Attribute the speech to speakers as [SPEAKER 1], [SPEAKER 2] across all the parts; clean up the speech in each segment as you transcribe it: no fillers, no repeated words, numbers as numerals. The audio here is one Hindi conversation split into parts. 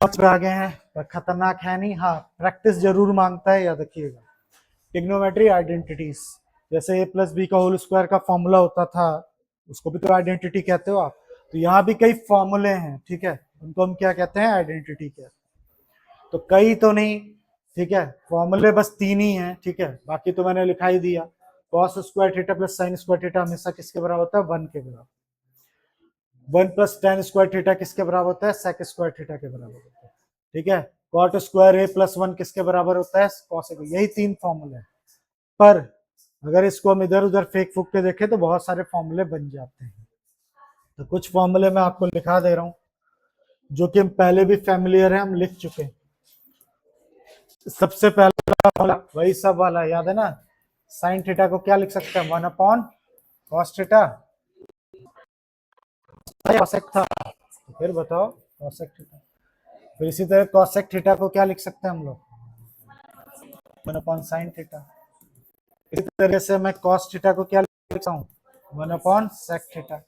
[SPEAKER 1] आ गए हैं पर खतरनाक है नहीं, हाँ प्रैक्टिस जरूर मांगता है, याद रखिएगा। ट्रिग्नोमेट्री आइडेंटिटीज, जैसे ए प्लस बी का होल स्क्वायर का फॉर्मूला होता था, उसको भी तो आइडेंटिटी कहते हो आप। तो यहाँ भी कई फॉर्मूले हैं, ठीक है, उनको हम क्या कहते हैं, आइडेंटिटी कहते हैं। तो कई तो नहीं, ठीक है, फॉर्मूले बस 3 ही हैं, ठीक है, बाकी तो मैंने लिखा ही दिया। Cos square theta plus sine square theta हमेशा किसके बराबर होता है, 1 के बराबर। 1 प्लस tan स्क्वायर थीटा किसके बराबर होता है, सेक स्क्वायर थीटा के बराबर होता है, ठीक है। कॉट स्क्वायर ए प्लस 1 किसके बराबर होता है, कॉसेक। यही 3 फॉर्मूले हैं, पर अगर इसको हम इधर उधर फेंक फूक के देखें तो बहुत सारे फॉर्मूले बन जाते हैं। तो कुछ फॉर्मूले मैं आपको लिखा दे रहा हूं जो कि हम पहले भी फैमिलियर है, हम लिख चुके हैं। सबसे पहला फॉर्मूला वही सब वाला याद है ना, साइन थीटा को क्या लिख सकते हैं, 1 अपॉन कॉस थीटा, कॉसेक था, तो फिर बताओ कॉसेक थीटा। फिर इसी तरह कॉसेक थीटा को क्या लिख सकते हैं हम लोग, 1 अपॉन साइन थीटा। इसी तरह से मैं कॉस थीटा को क्या लिख सकता हूँ, 1 upon sec theta.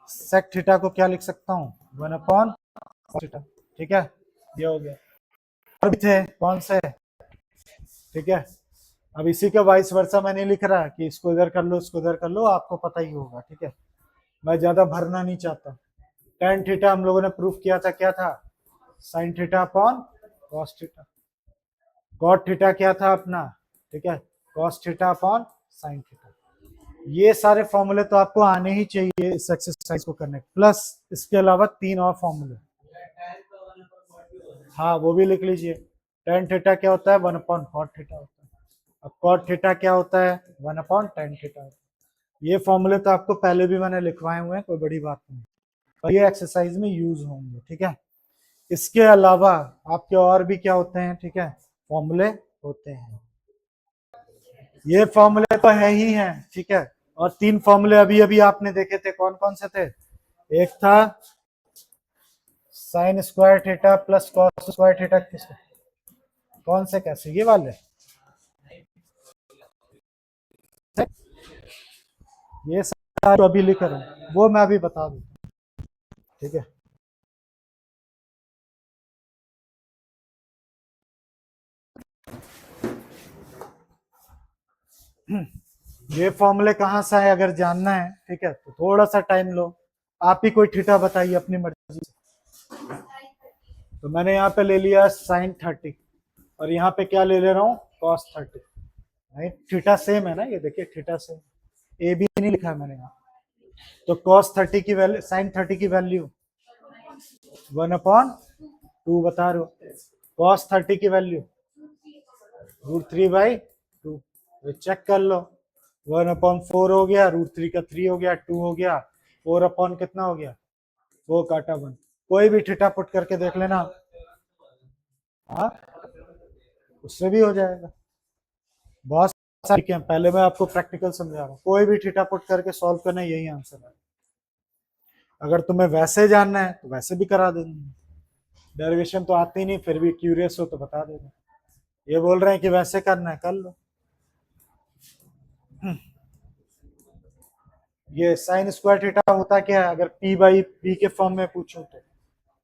[SPEAKER 1] Sec theta को क्या लिख सकता हूँ, 1 अपॉन कॉस थीटा, ठीक है, ये हो गया। और भी थे कौन से, ठीक है। अब इसी का वाइस वर्सा मैं नहीं लिख रहा कि इसको इधर कर लो इसको इधर कर लो, आपको पता ही होगा, ठीक है, मैं ज्यादा भरना नहीं चाहता। टेन थीटा हम लोगों ने प्रूफ किया था, क्या था, sine theta upon cos theta. Cot theta क्या था अपना, ठीक है, cos theta upon sine theta. ये सारे फॉर्मूले तो आपको आने ही चाहिए इस एक्सरसाइज को करने, प्लस इसके अलावा 3 और फॉर्मूले, हाँ वो भी लिख लीजिए। टेन थीटा क्या होता है, 1 अपॉन कॉट थीटा होता है। अब कॉट थीटा क्या होता है, 1 अपॉन टेन थीटा होता है। ये फॉर्मूले तो आपको पहले भी मैंने लिखवाए हुए हैं, कोई बड़ी बात नहीं, और ये एक्सरसाइज में यूज होंगे, ठीक है। इसके अलावा आपके और भी क्या होते हैं, ठीक है, फॉर्मूले होते हैं। ये फॉर्मूले तो है ही हैं, ठीक है, और 3 फॉर्मूले अभी अभी आपने देखे थे, कौन कौन से थे, एक था sine square theta plus cos square theta, किसके, कौन से, कैसे, ये वाले, ये सारा जो अभी लिख रहा हूं वो मैं अभी बता दूं, ठीक है। ये फॉर्मूले कहाँ से आए अगर जानना है, ठीक है, तो थोड़ा सा टाइम लो, आप ही कोई थीटा बताइए अपनी मर्जी से। तो मैंने यहाँ पे ले लिया साइन 30 और यहाँ पे क्या ले ले रहा हूँ, कॉस 30, राइट, थीटा सेम है ना, ये देखिए थीटा सेम, ए बी नहीं लिखा है मैंने यहाँ। तो कॉस 30 की वैल्यू, साइन 30 की वैल्यू 1 अपॉन 2 बता रहे हो, कॉस 30 की वैल्यू √3/2, चेक कर लो, 1 अपॉन 4 हो गया, √3 का 3 हो गया, 2 हो गया, 4 अपॉन कितना हो गया, 4 काटा 1, कोई भी थीटा पुट करके देख लेना, हाँ उससे भी हो जाएगा। बहुत सारी हैं, पहले मैं आपको प्रैक्टिकल समझा रहा हूँ, कोई भी थीटा पुट करके सॉल्व करना, यही आंसर है। अगर तुम्हें वैसे जानना है तो वैसे भी करा देंगे, डेरिवेशन तो आती नहीं, फिर भी क्यूरियस हो तो बता देना। ये बोल रहे हैं कि वैसे करना है, कर लो। ये साइन स्क्वायर थीटा होता क्या है, अगर पी बाई बी के फॉर्म में पूछूं तो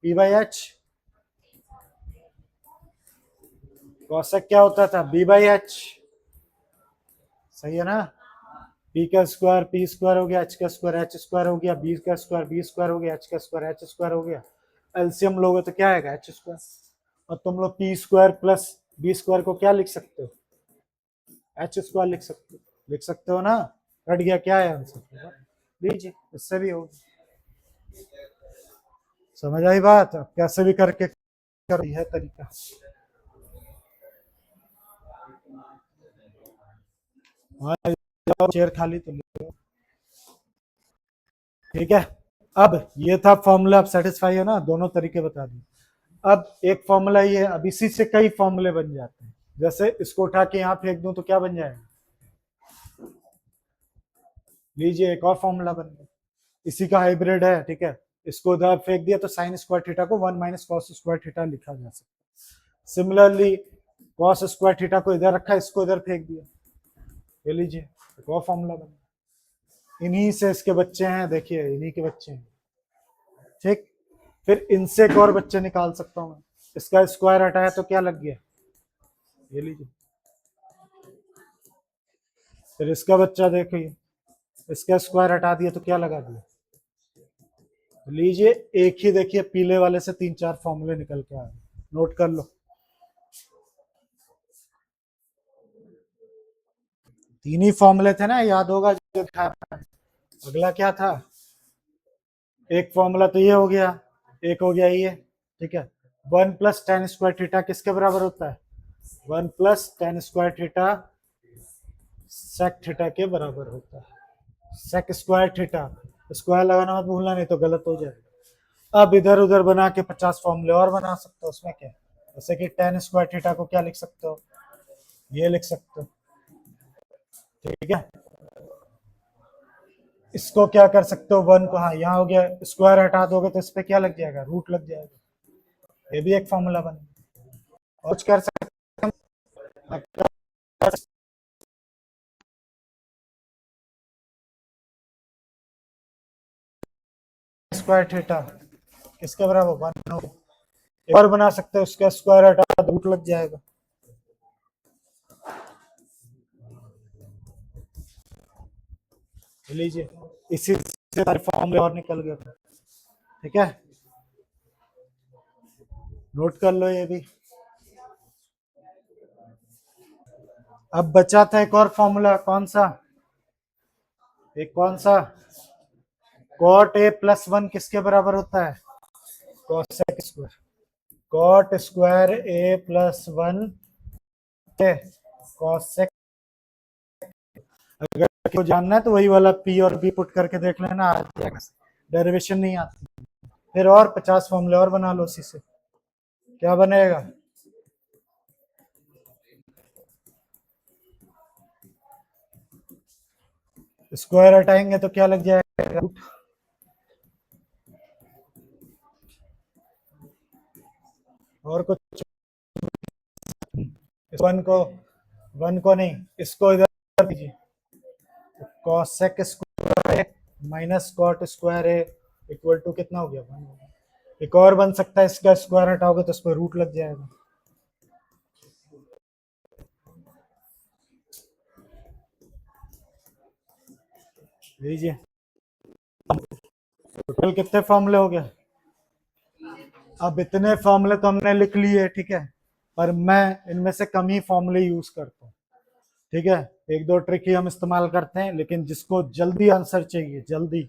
[SPEAKER 1] पी बाई एच, कॉसेक क्या होता था, बी बाई एच, सही है ना, पी का स्क्वायर पी स्क्वायर हो गया, एच का स्क्वायर एच स्क्वायर हो गया, बी का स्क्वायर बी स्क्वायर हो गया, एच का स्क्वायर एच स्क्वायर हो गया, एलसीएम लोगे तो क्या आएगा, एच स्क्वायर। और तुम लोग p square plus b square को क्या लिख सकते हो, एच स्क्वायर लिख सकते हो ना, कट गया, क्या है आंसर, लीजिए, इससे भी होगा। समझ आई बात, अब कैसे भी करके कर है तरीका। चेयर खाली तो ले, ठीक है। अब ये था फॉर्मूला, अब सेटिस्फाई है ना, दोनों तरीके बता दिए। अब एक फॉर्मूला ये है, अब इसी से कई फॉर्मूले बन जाते हैं, जैसे इसको उठा के यहाँ फेंक दूं तो क्या बन जाएगा, लीजिए एक और फॉर्मूला बन गया, इसी का हाइब्रिड है, ठीक है, इसको उधर फेंक दिया तो साइन स्क्वायर थीटा को 1 माइनस कॉस स्क्वायर थीटा लिखा जा सकता है। सिमिलरली कॉस स्क्वायर थीटा को इधर रखा, इसको इधर फेंक दिया, ये लीजिए एक और फॉर्मूला बन गया। इन्हीं से इसके बच्चे हैं, देखिए इन्हीं के बच्चे हैं, ठीक। फिर इनसे एक और बच्चे निकाल सकता हूँ मैं, इसका स्क्वायर हटाया तो क्या लग गया, ये लीजिए। फिर इसका बच्चा देखिए, इसका स्क्वायर हटा दिया तो क्या लगा दिया, लीजिए। एक ही देखिए पीले वाले से 3-4 फॉर्मूले निकल के आ गए, नोट कर लो। तीन ही फॉर्मूले थे ना, याद होगा जो था। अगला क्या था, एक फॉर्मूला तो ये हो गया, एक हो गया ये, ठीक है। 1 + tan² थीटा किसके बराबर होता है, 1 + tan² थीटा सेक थीटा के बराबर होता है। सेक स्क्वायर थीटा, स्क्वायर लगाना मत भूलना नहीं तो गलत हो जाएगा। अब इधर उधर बना के 50 फॉर्मूले और बना सकते हो, उसमें क्या, जैसे कि tan² थीटा को क्या लिख सकते हो, ये लिख सकते हो, ठीक है। इसको क्या कर सकते हो, 1 को, हाँ यहाँ हो गया, स्क्वायर हटा दोगे तो इस पे क्या लग जाएगा, रूट लग जाएगा, ये भी एक फॉर्मूला बन गया। और कुछ कर सकते स्क्वायर थीटा किसके बराबर 1 हो, एक और बना सकते हो, उसका स्क्वायर हटा रूट लग जाएगा। लीजिए, इसी से सारे फॉर्मूले और निकल गए, ठीक है, नोट कर लो ये भी। अब बचा था एक और फॉर्मूला, कौन सा, एक कौन सा, cot a+1 किसके बराबर होता है, cosec square, cot square a+1 cosec। अगर को जानना है तो वही वाला p और b पुट करके देख लेना, आ जाएगा, डेरिवेशन नहीं आती। फिर और 50 फॉर्मूले और बना लो उसी से, क्या बनेगा, स्क्वायर हटाएंगे तो क्या लग जाएगा, और कुछ, 1 को नहीं, इसको इधर दीजिए, cosec square minus cot square है इक्वल टू कितना हो गया, 1। एक और बन सकता है, इसका स्क्वायर हटाओगे तो इसको रूट लग जाएगा। लीजिए, टोटल कितने फॉर्मूले हो गए, अब इतने फॉर्मूले तो हमने लिख लिए, ठीक है, पर मैं इनमें से कम ही फॉर्मूले यूज करता हूँ, ठीक है। एक दो ट्रिक ही हम इस्तेमाल करते हैं, लेकिन जिसको जल्दी आंसर चाहिए जल्दी,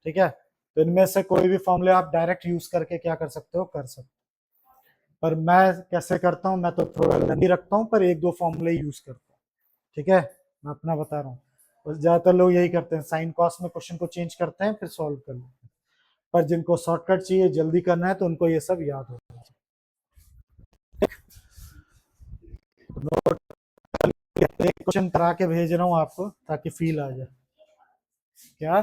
[SPEAKER 1] ठीक है, तो इनमें से कोई भी फॉर्मूले आप डायरेक्ट यूज करके क्या कर सकते हो, कर सकते हो। पर मैं कैसे करता हूँ, मैं तो थोड़ा नहीं रखता हूँ, पर एक दो फॉर्मूले यूज करता हूँ, ठीक है, मैं अपना बता रहा हूँ। और ज्यादातर लोग यही करते हैं, साइन कॉस में क्वेश्चन को चेंज करते हैं फिर सॉल्व कर लेते हैं। पर जिनको शॉर्टकट चाहिए, जल्दी करना है, तो उनको ये सब याद हो। नोट एक क्वेश्चन करा के भेज रहा हूँ आपको ताकि फील आ जाए, क्या,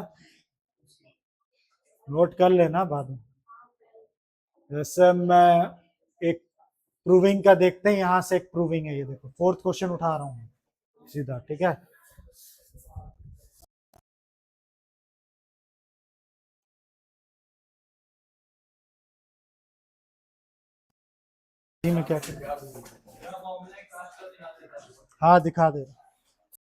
[SPEAKER 1] नोट कर लेना बाद में। जैसे मैं एक प्रूविंग का देखते हैं, यहाँ से एक प्रूविंग है, ये देखो 4th क्वेश्चन उठा रहा हूँ सीधा, ठीक है। में क्या, हाँ दिखा दे।